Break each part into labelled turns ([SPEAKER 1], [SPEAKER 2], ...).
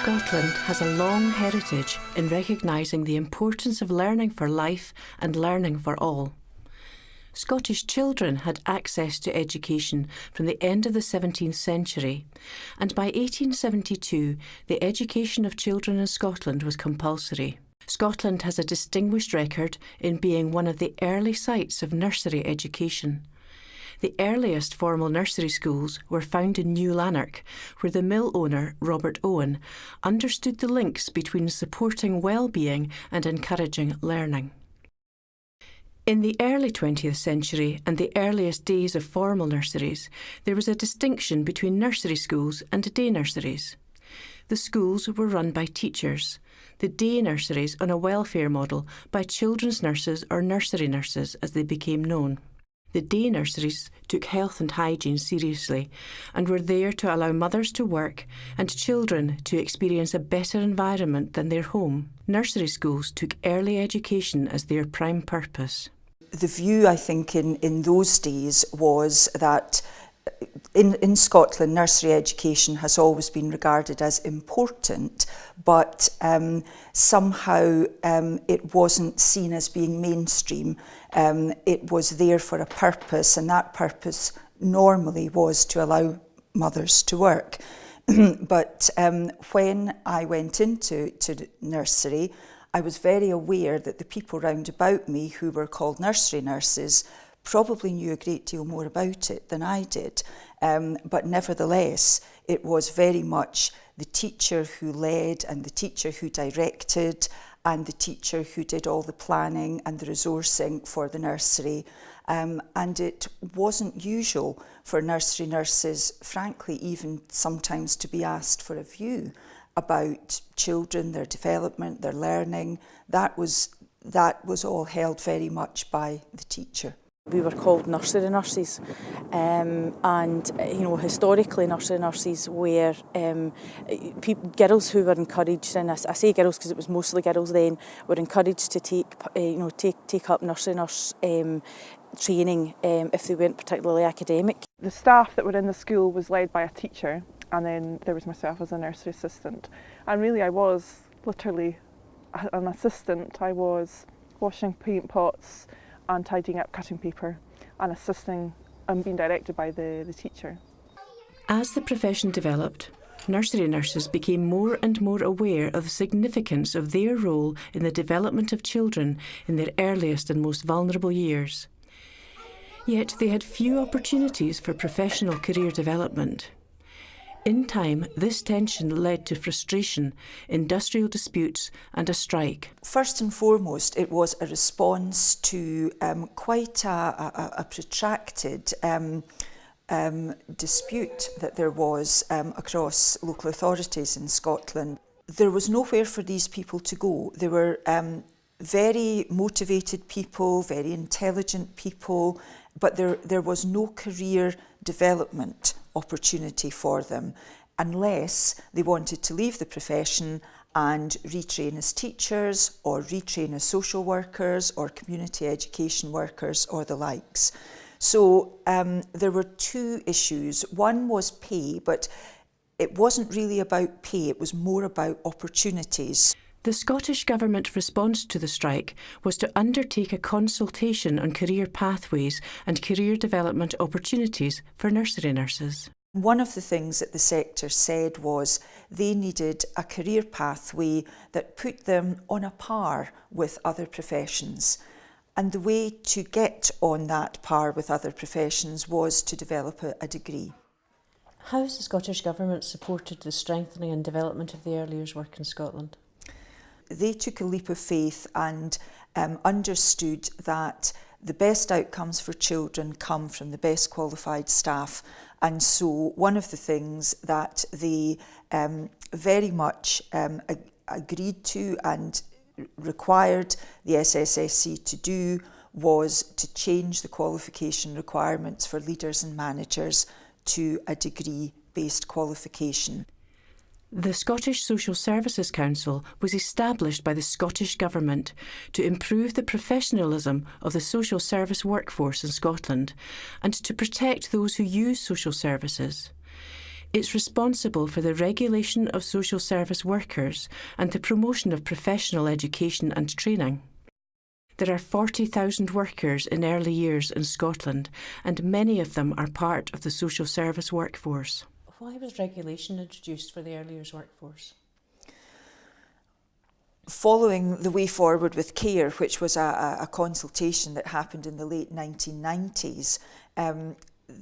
[SPEAKER 1] Scotland has a long heritage in recognising the importance of learning for life and learning for all. Scottish children had access to education from the end of the 17th century, and by 1872 the education of children in Scotland was compulsory. Scotland has a distinguished record in being one of the early sites of nursery education. The earliest formal nursery schools were found in New Lanark, where the mill owner, Robert Owen, understood the links between supporting well-being and encouraging learning. In the early 20th century and the earliest days of formal nurseries, there was a distinction between nursery schools and day nurseries. The schools were run by teachers, the day nurseries on a welfare model by children's nurses or nursery nurses as they became known. The day nurseries took health and hygiene seriously and were there to allow mothers to work and children to experience a better environment than their home. Nursery schools took early education as their prime purpose.
[SPEAKER 2] The view, I think, in those days was that in Scotland, nursery education has always been regarded as important, but somehow it wasn't seen as being mainstream. It was there for a purpose, and that purpose normally was to allow mothers to work. But when I went into nursery, I was very aware that the people round about me who were called nursery nurses probably knew a great deal more about it than I did. But nevertheless, it was very much the teacher who led and the teacher who directed and the teacher who did all the planning and the resourcing for the nursery. And it wasn't usual for nursery nurses, frankly, even sometimes to be asked for a view about children, their development, their learning. That was all held very much by the teacher.
[SPEAKER 3] We were called nursery nurses, and historically nursery nurses were girls who were encouraged, and I say girls because it was mostly girls then, were encouraged to take up nursery nurse training if they weren't particularly academic.
[SPEAKER 4] The staff that were in the school was led by a teacher, and then there was myself as a nursery assistant, and really I was literally an assistant. I was washing paint pots and tidying up cutting paper and assisting and being directed by the teacher.
[SPEAKER 1] As the profession developed, nursery nurses became more and more aware of the significance of their role in the development of children in their earliest and most vulnerable years. Yet they had few opportunities for professional career development. In time, this tension led to frustration, industrial disputes and a strike.
[SPEAKER 2] First and foremost, it was a response to quite a protracted dispute that there was across local authorities in Scotland. There was nowhere for these people to go. They were very motivated people, very intelligent people, but there was no career development opportunity for them unless they wanted to leave the profession and retrain as teachers or retrain as social workers or community education workers or the likes. So there were two issues. One was pay, but it wasn't really about pay, it was more about opportunities.
[SPEAKER 1] The Scottish Government response to the strike was to undertake a consultation on career pathways and career development opportunities for nursery nurses.
[SPEAKER 2] One of the things that the sector said was they needed a career pathway that put them on a par with other professions. And the way to get on that par with other professions was to develop a degree.
[SPEAKER 1] How has the Scottish Government supported the strengthening and development of the early years work in Scotland?
[SPEAKER 2] They took a leap of faith and understood that the best outcomes for children come from the best qualified staff. And so one of the things that they very much agreed to and required the SSSC to do was to change the qualification requirements for leaders and managers to a degree-based qualification.
[SPEAKER 1] The Scottish Social Services Council was established by the Scottish Government to improve the professionalism of the social service workforce in Scotland and to protect those who use social services. It's responsible for the regulation of social service workers and the promotion of professional education and training. There are 40,000 workers in early years in Scotland, and many of them are part of the social service workforce. Why was regulation introduced for the early years workforce?
[SPEAKER 2] Following the Way Forward with Care, which was a consultation that happened in the late 1990s,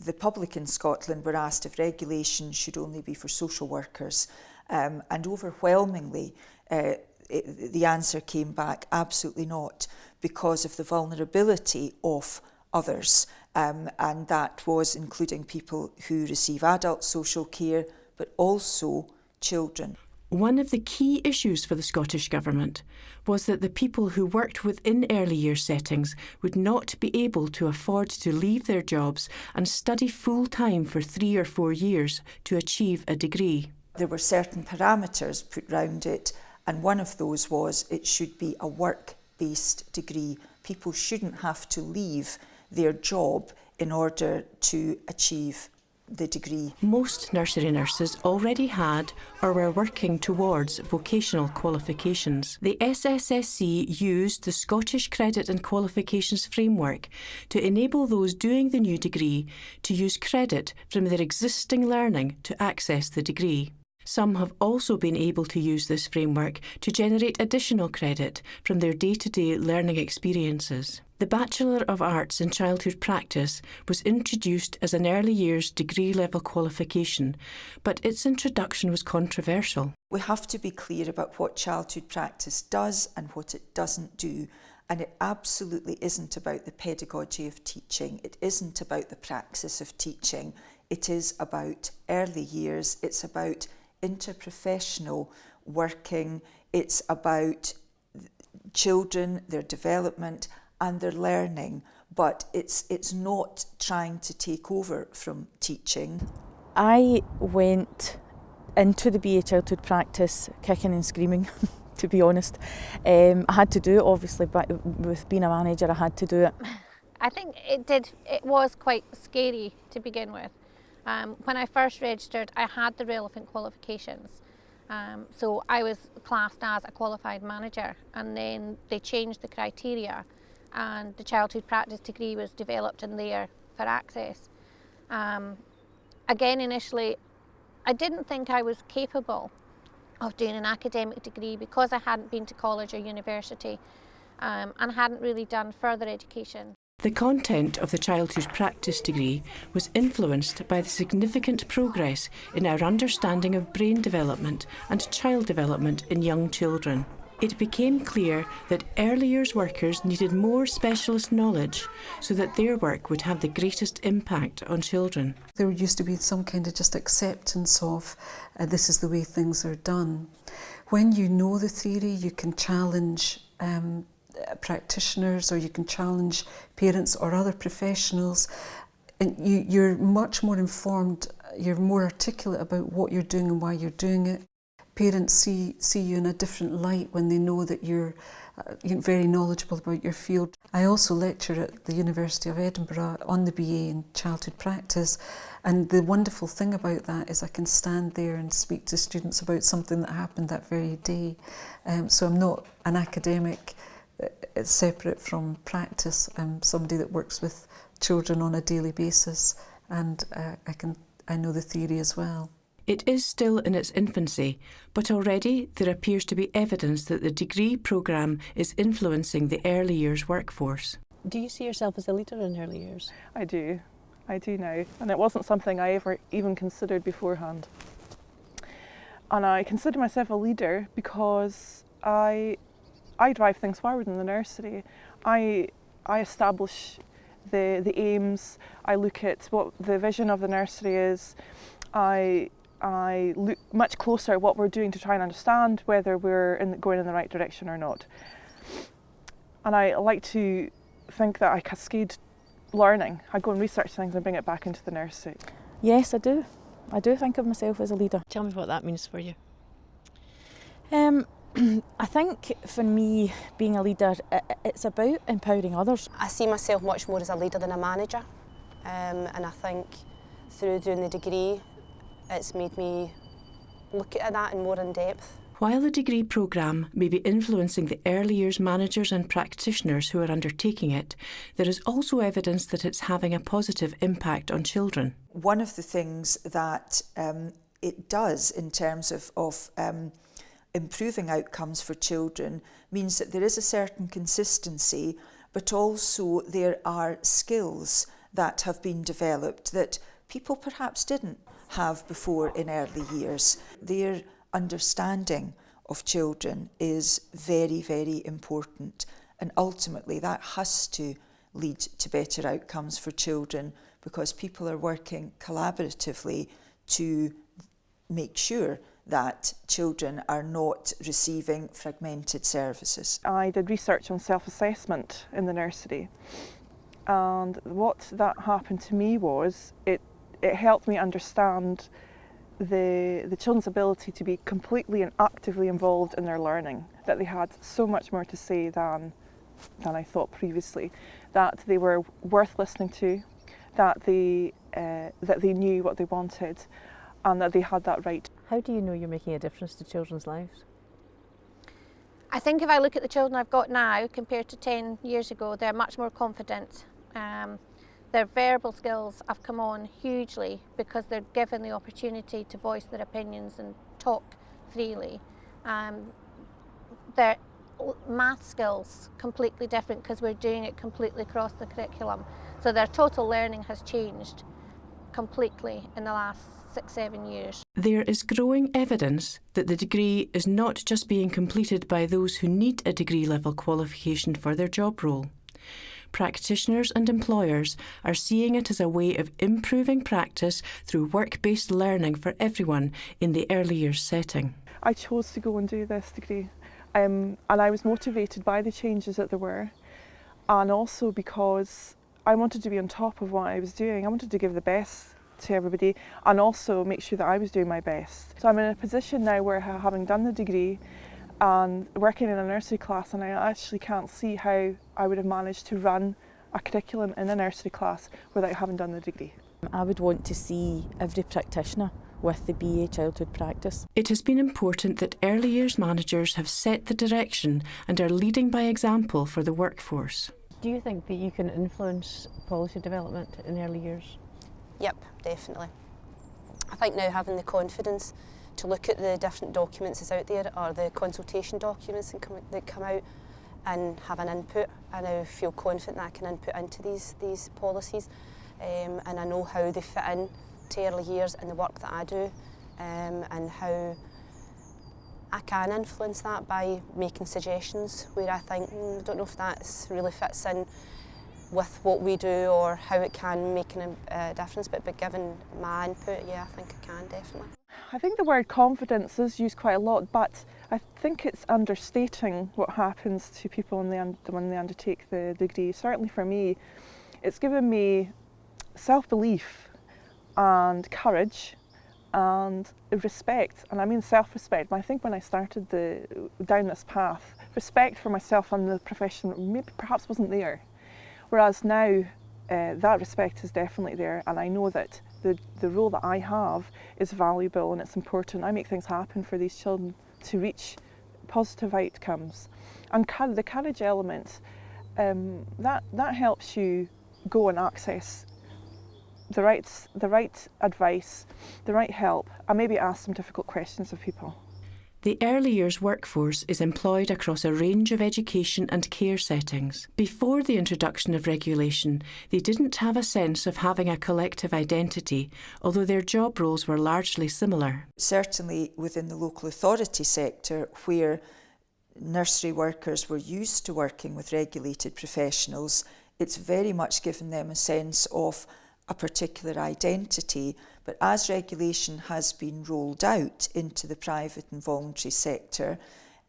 [SPEAKER 2] the public in Scotland were asked if regulation should only be for social workers, and overwhelmingly the answer came back absolutely not, because of the vulnerability of others, and that was including people who receive adult social care, but also children.
[SPEAKER 1] One of the key issues for the Scottish Government was that the people who worked within early years settings would not be able to afford to leave their jobs and study full-time for 3 or 4 years to achieve a degree.
[SPEAKER 2] There were certain parameters put round it, and one of those was it should be a work-based degree. People shouldn't have to leave their job in order to achieve the degree.
[SPEAKER 1] Most nursery nurses already had or were working towards vocational qualifications. The SSSC used the Scottish Credit and Qualifications Framework to enable those doing the new degree to use credit from their existing learning to access the degree. Some have also been able to use this framework to generate additional credit from their day-to-day learning experiences. The Bachelor of Arts in Childhood Practice was introduced as an early years degree-level qualification, but its introduction was controversial.
[SPEAKER 2] We have to be clear about what childhood practice does and what it doesn't do, and it absolutely isn't about the pedagogy of teaching. It isn't about the praxis of teaching. It is about early years. It's about interprofessional working. It's about children, their development and their learning, but it's not trying to take over from teaching.
[SPEAKER 3] I went into the BA Childhood Practice kicking and screaming, to be honest. I had to do it, obviously, but with being a manager I had to do it.
[SPEAKER 5] I think it was quite scary to begin with. When I first registered, I had the relevant qualifications. So I was classed as a qualified manager, and then they changed the criteria and the childhood practice degree was developed in there for access. Again, initially, I didn't think I was capable of doing an academic degree because I hadn't been to college or university and hadn't really done further education.
[SPEAKER 1] The content of the childhood practice degree was influenced by the significant progress in our understanding of brain development and child development in young children. It became clear that early years workers needed more specialist knowledge so that their work would have the greatest impact on children.
[SPEAKER 6] There used to be some kind of just acceptance of this is the way things are done. When you know the theory, you can challenge practitioners, or you can challenge parents or other professionals, and you're much more informed, you're more articulate about what you're doing and why you're doing it. Parents see you in a different light when they know that you're very knowledgeable about your field. I also lecture at the University of Edinburgh on the BA in childhood practice, and the wonderful thing about that is I can stand there and speak to students about something that happened that very day. So I'm not an academic separate from practice. I'm somebody that works with children on a daily basis, and I know the theory as well.
[SPEAKER 1] It is still in its infancy, but already there appears to be evidence that the degree programme is influencing the early years workforce.
[SPEAKER 7] Do you see yourself as a leader in early years?
[SPEAKER 4] I do now, and it wasn't something I ever even considered beforehand. And I consider myself a leader because I drive things forward in the nursery. I establish the aims, I look at what the vision of the nursery is, I look much closer at what we're doing to try and understand whether we're going in the right direction or not. And I like to think that I cascade learning. I go and research things and bring it back into the nursery.
[SPEAKER 3] Yes, I do. I do think of myself as a leader.
[SPEAKER 7] Tell me what that means for you.
[SPEAKER 3] I think for me, being a leader, it's about empowering others.
[SPEAKER 8] I see myself much more as a leader than a manager, and I think through doing the degree it's made me look at that in more in depth.
[SPEAKER 1] While the degree programme may be influencing the early years managers and practitioners who are undertaking it, there is also evidence that it's having a positive impact on children.
[SPEAKER 2] One of the things that it does in terms of improving outcomes for children means that there is a certain consistency, but also there are skills that have been developed that people perhaps didn't have before in early years. Their understanding of children is very, very important, and ultimately that has to lead to better outcomes for children because people are working collaboratively to make sure that children are not receiving fragmented services.
[SPEAKER 4] I did research on self-assessment in the nursery, and what that happened to me was it helped me understand the children's ability to be completely and actively involved in their learning, that they had so much more to say than I thought previously, that they were worth listening to, that they knew what they wanted, and that they had that right.
[SPEAKER 7] How do you know you're making a difference to children's lives?
[SPEAKER 5] I think if I look at the children I've got now compared to 10 years ago, they're much more confident. Their verbal skills have come on hugely because they're given the opportunity to voice their opinions and talk freely. Their math skills completely different because we're doing it completely across the curriculum. So their total learning has changed completely in the last 6-7 years.
[SPEAKER 1] There is growing evidence that the degree is not just being completed by those who need a degree level qualification for their job role. Practitioners and employers are seeing it as a way of improving practice through work-based learning for everyone in the early years setting.
[SPEAKER 4] I chose to go and do this degree, and I was motivated by the changes that there were, and also because I wanted to be on top of what I was doing. I wanted to give the best to everybody and also make sure that I was doing my best. So I'm in a position now where, having done the degree and working in a nursery class, and I actually can't see how I would have managed to run a curriculum in a nursery class without having done the degree.
[SPEAKER 3] I would want to see every practitioner with the BA childhood practice.
[SPEAKER 1] It has been important that early years managers have set the direction and are leading by example for the workforce.
[SPEAKER 7] Do you think that you can influence policy development in early years?
[SPEAKER 8] Yep, definitely. I think now having the confidence to look at the different documents that's out there, or the consultation documents that come out, and have an input. I now feel confident that I can input into these policies, and I know how they fit in to early years in the work that I do, and how I can influence that by making suggestions where I think, I don't know if that really fits in with what we do or how it can make a difference, but given my input, yeah, I think I can definitely.
[SPEAKER 4] I think the word confidence is used quite a lot, but I think it's understating what happens to people when they undertake the degree. Certainly for me, it's given me self-belief and courage and respect, and I mean self-respect. But I think when I started down this path, respect for myself and the profession maybe perhaps wasn't there. Whereas now, that respect is definitely there, and I know that the role that I have is valuable and it's important. I make things happen for these children to reach positive outcomes. And the courage element, that helps you go and access the right advice, the right help, and maybe ask some difficult questions of people.
[SPEAKER 1] The early years workforce is employed across a range of education and care settings. Before the introduction of regulation, they didn't have a sense of having a collective identity, although their job roles were largely similar.
[SPEAKER 2] Certainly within the local authority sector, where nursery workers were used to working with regulated professionals, it's very much given them a sense of a particular identity. But as regulation has been rolled out into the private and voluntary sector,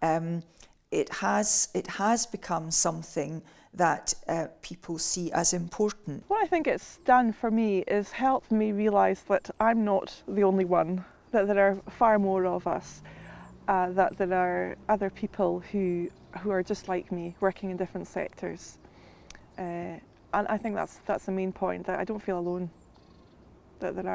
[SPEAKER 2] it has become something that people see as important.
[SPEAKER 4] What I think it's done for me is helped me realise that I'm not the only one, that there are far more of us, that there are other people who are just like me, working in different sectors. And I think that's the main point, that I don't feel alone. that there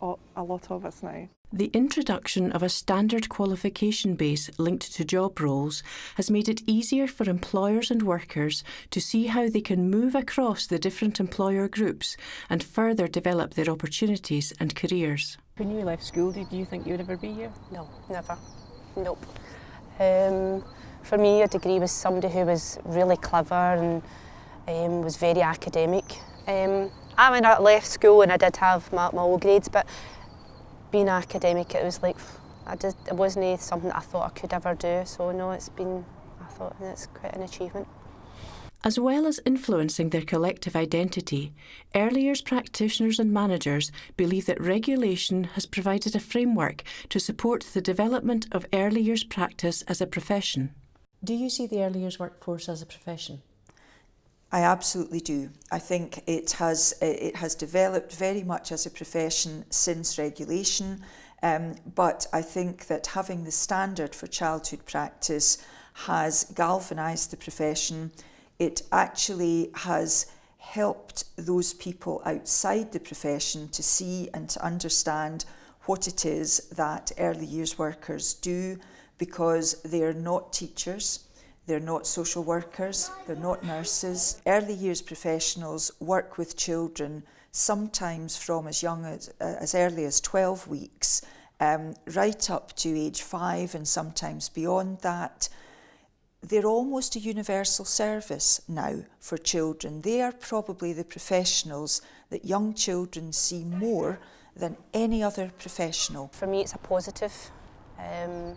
[SPEAKER 4] are a lot of us now.
[SPEAKER 1] The introduction of a standard qualification base linked to job roles has made it easier for employers and workers to see how they can move across the different employer groups and further develop their opportunities and careers.
[SPEAKER 7] When you left school, did you think you would ever be here?
[SPEAKER 8] No, never. Nope. For me, a degree was somebody who was really clever and was very academic. I left school and I did have my old grades, but being academic, it was like, it wasn't something that I thought I could ever do. So no, I thought it's quite an achievement.
[SPEAKER 1] As well as influencing their collective identity, early years practitioners and managers believe that regulation has provided a framework to support the development of early years practice as a profession. Do you see the early years workforce as a profession?
[SPEAKER 2] I absolutely do. I think it has developed very much as a profession since regulation, but I think that having the standard for childhood practice has galvanised the profession. It actually has helped those people outside the profession to see and to understand what it is that early years workers do, because they are not teachers. They're not social workers, they're not nurses. Early years professionals work with children sometimes from as young as early as 12 weeks, right up to age 5 and sometimes beyond that. They're almost a universal service now for children. They are probably the professionals that young children see more than any other professional.
[SPEAKER 8] For me, it's a positive. It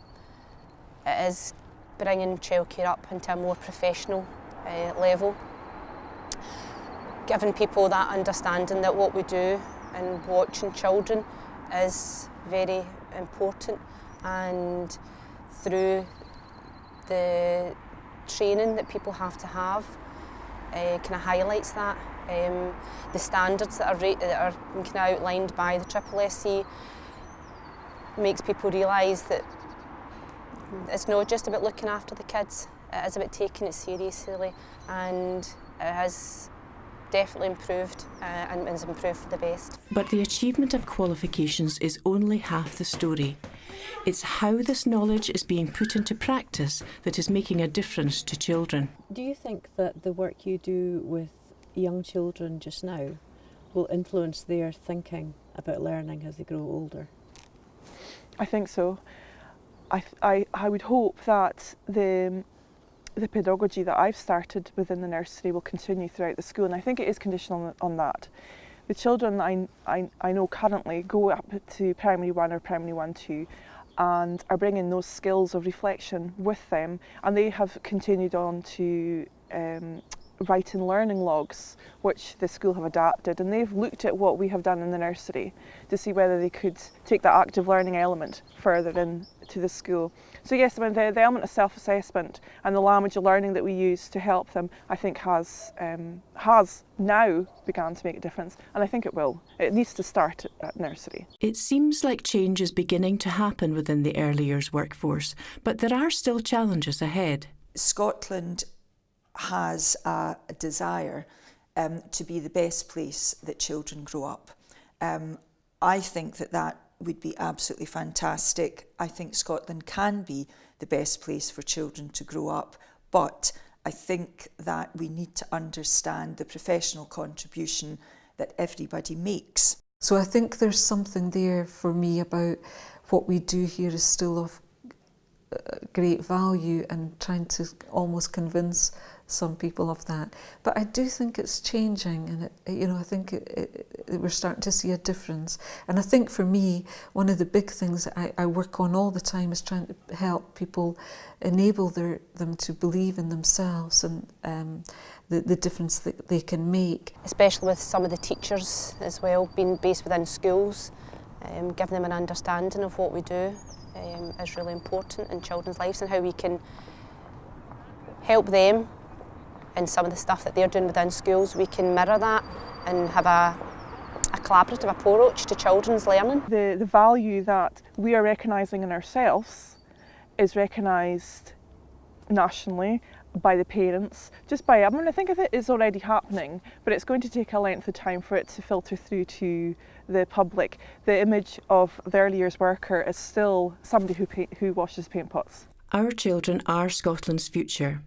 [SPEAKER 8] is bringing childcare up into a more professional level, giving people that understanding that what we do and watching children is very important, and through the training that people have to have kind of highlights that. The standards that are kind of outlined by the SSSC makes people realise that it's not just about looking after the kids, it is about taking it seriously, and it has definitely improved and has improved for the best.
[SPEAKER 1] But the achievement of qualifications is only half the story. It's how this knowledge is being put into practice that is making a difference to children.
[SPEAKER 7] Do you think that the work you do with young children just now will influence their thinking about learning as they grow older?
[SPEAKER 4] I think so. I would hope that the pedagogy that I've started within the nursery will continue throughout the school, and I think it is conditional on that. The children I know currently go up to primary 1 or primary 1-2 and are bringing those skills of reflection with them, and they have continued on to writing learning logs, which the school have adapted, and they've looked at what we have done in the nursery to see whether they could take that active learning element further into the school. So yes, I mean, the element of self-assessment and the language of learning that we use to help them, I think has now begun to make a difference, and I think it will. It needs to start at nursery.
[SPEAKER 1] It seems like change is beginning to happen within the early years workforce, but there are still challenges ahead.
[SPEAKER 2] Scotland has a desire to be the best place that children grow up. I think that would be absolutely fantastic. I think Scotland can be the best place for children to grow up, but I think that we need to understand the professional contribution that everybody makes.
[SPEAKER 6] So I think there's something there for me about what we do here is still of great value, and trying to almost convince some people of that. But I do think it's changing, and I think we're starting to see a difference. And I think for me, one of the big things that I work on all the time is trying to help people, enable them to believe in themselves and the difference that they can make.
[SPEAKER 8] Especially with some of the teachers as well, being based within schools, giving them an understanding of what we do is really important in children's lives, and how we can help them in some of the stuff that they're doing within schools. We can mirror that and have a collaborative approach to children's learning.
[SPEAKER 4] The value that we are recognising in ourselves is recognised nationally by the parents, just by, I mean, I think it is already happening, but it's going to take a length of time for it to filter through to the public. The image of the early years worker is still somebody who washes paint pots.
[SPEAKER 1] Our children are Scotland's future,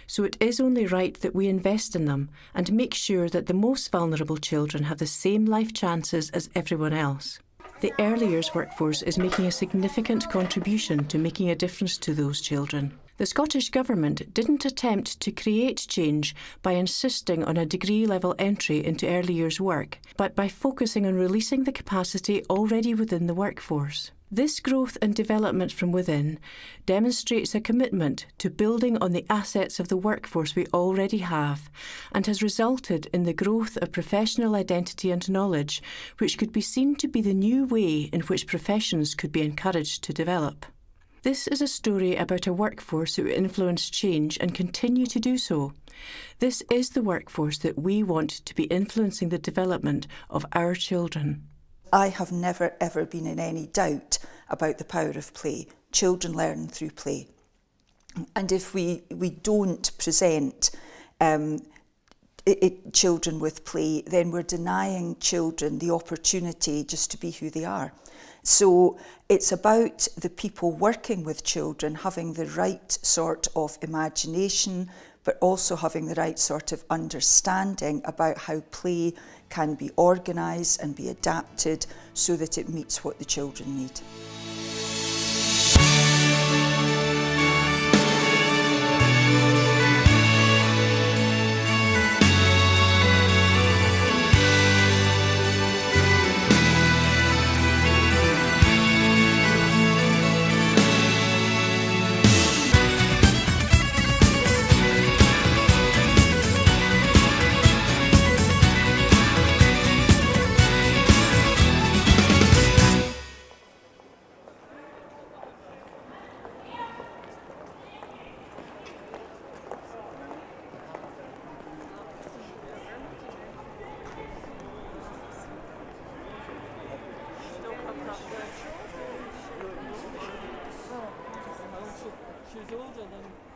[SPEAKER 1] so it is only right that we invest in them and make sure that the most vulnerable children have the same life chances as everyone else. The early years workforce is making a significant contribution to making a difference to those children. The Scottish Government didn't attempt to create change by insisting on a degree-level entry into early years work, but by focusing on releasing the capacity already within the workforce. This growth and development from within demonstrates a commitment to building on the assets of the workforce we already have, and has resulted in the growth of professional identity and knowledge, which could be seen to be the new way in which professions could be encouraged to develop. This is a story about a workforce who influence change and continue to do so. This is the workforce that we want to be influencing the development of our children.
[SPEAKER 2] I have never ever been in any doubt about the power of play. Children learn through play. And if we don't present children with play, then we're denying children the opportunity just to be who they are. So it's about the people working with children having the right sort of imagination, but also having the right sort of understanding about how play can be organised and be adapted so that it meets what the children need.
[SPEAKER 9] She's older than